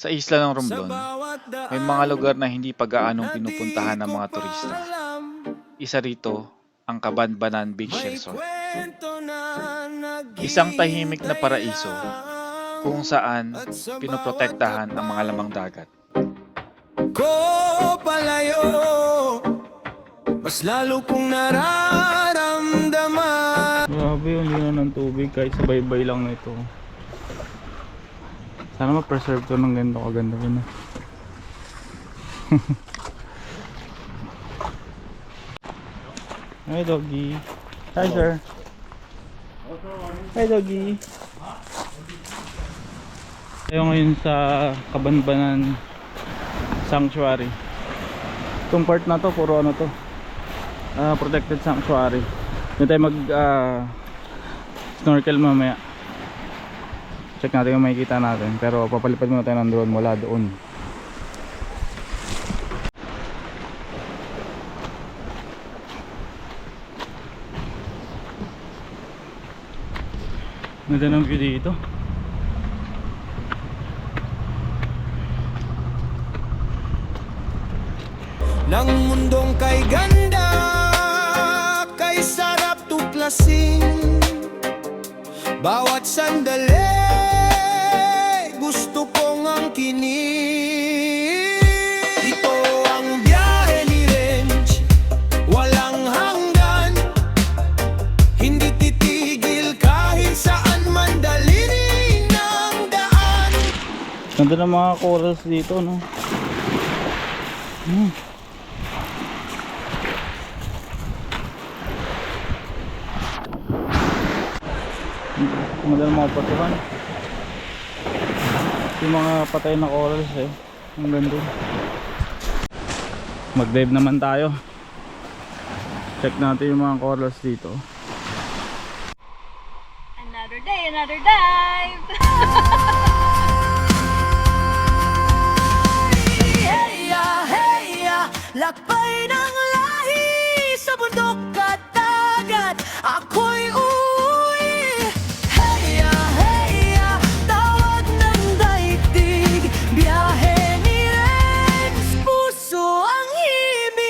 Sa isla ng Romblon, may mga lugar na hindi pa gaanong pinupuntahan ng mga turista. Isa rito ang Cabanbanan Beach Resort. Isang tahimik na paraiso kung saan pinoprotektahan ang mga lamang dagat. Ko palayo, mas lalo kong nararamdaman. Grabe yung lino ng tubig kahit sa baybay lang na ito. Sana ma-preserve to ng ganito kaganda rin na. Hi doggy. Hi sir. Hi doggy. Tayo ngayon sa Cabanbanan Sanctuary. Itong part na to puro ano to, protected sanctuary. Doon tayo mag snorkel mamaya. Check natin yung makikita natin, pero papalipad muna tayo ng drone mula doon. Ganda ng view dito. Ng mundong kay ganda, kay sarap tuklasin. Bawat sandali gusto kong angkinin. Ito ang biyahe ni Renj, walang hanggan. Hindi titigil kahit saan man daliri ng daan. Ganda ng mga corals dito, no? Ganda ng mga patuhan. Yung mga patay na corals ang ganda. Mag-dive naman tayo. Check natin yung mga corals dito. Another day, another dive! Heya, lakbay ng lahi sa bundok at dagat. Ako'y uuwi. Heya, tawag ng daigdig. Biyahe ni Renz, puso ang himig.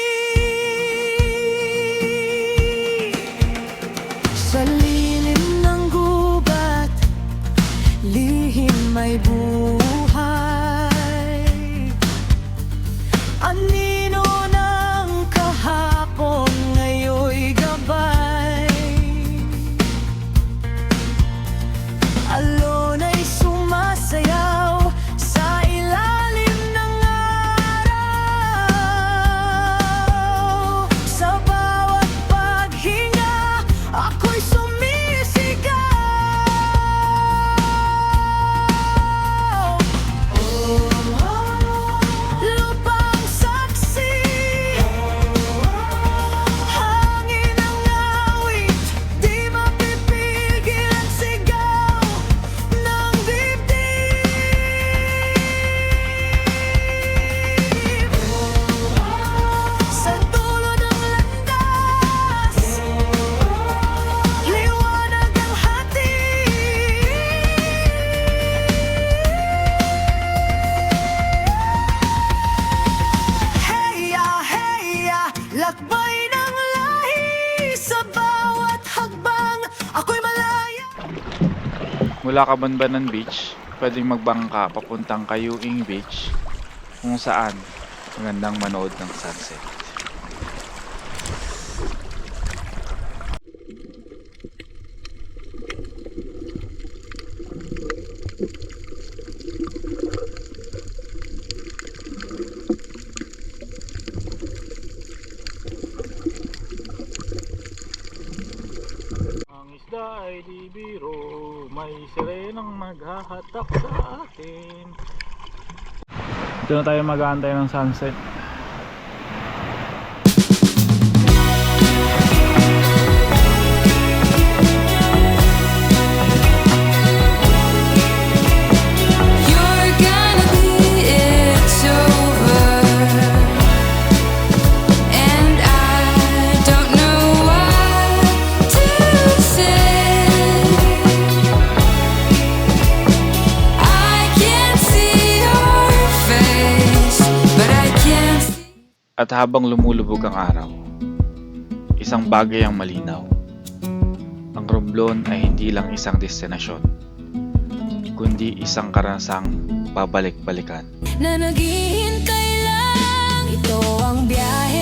Sa lilim ng gubat, lihim may buhay. Anino ng kahapon, ngayon'y gabay. Alon ay sumasayaw sa ilalim ng araw. Sa bawat paghinga, ako'y sumisigaw. Lupang saksi, hangin ang awit, di mapipigil ang sigaw ng dibdib. Sa dulo ng landas, liwanag ang hatid. Heya, lakbay ng lahi sa bawat hagbang. Ako'y malaya. Mula Cabanbanan Beach, pwedeng magbangka papuntang Kayuing Beach kung saan magandang manood ng sunset. Ang isda ay di biro, may sirenang maghahatak sa atin. Dito na tayo mag-aantay ng sunset. You're gonna be it's over, and I don't know what to say. I can't see your At habang lumulubog ang araw, isang bagay ang malinaw. Ang Romblon ay hindi lang isang destinasyon, kundi isang karanasang babalik-balikan. Na naghihintay lang. Ito ang biyahe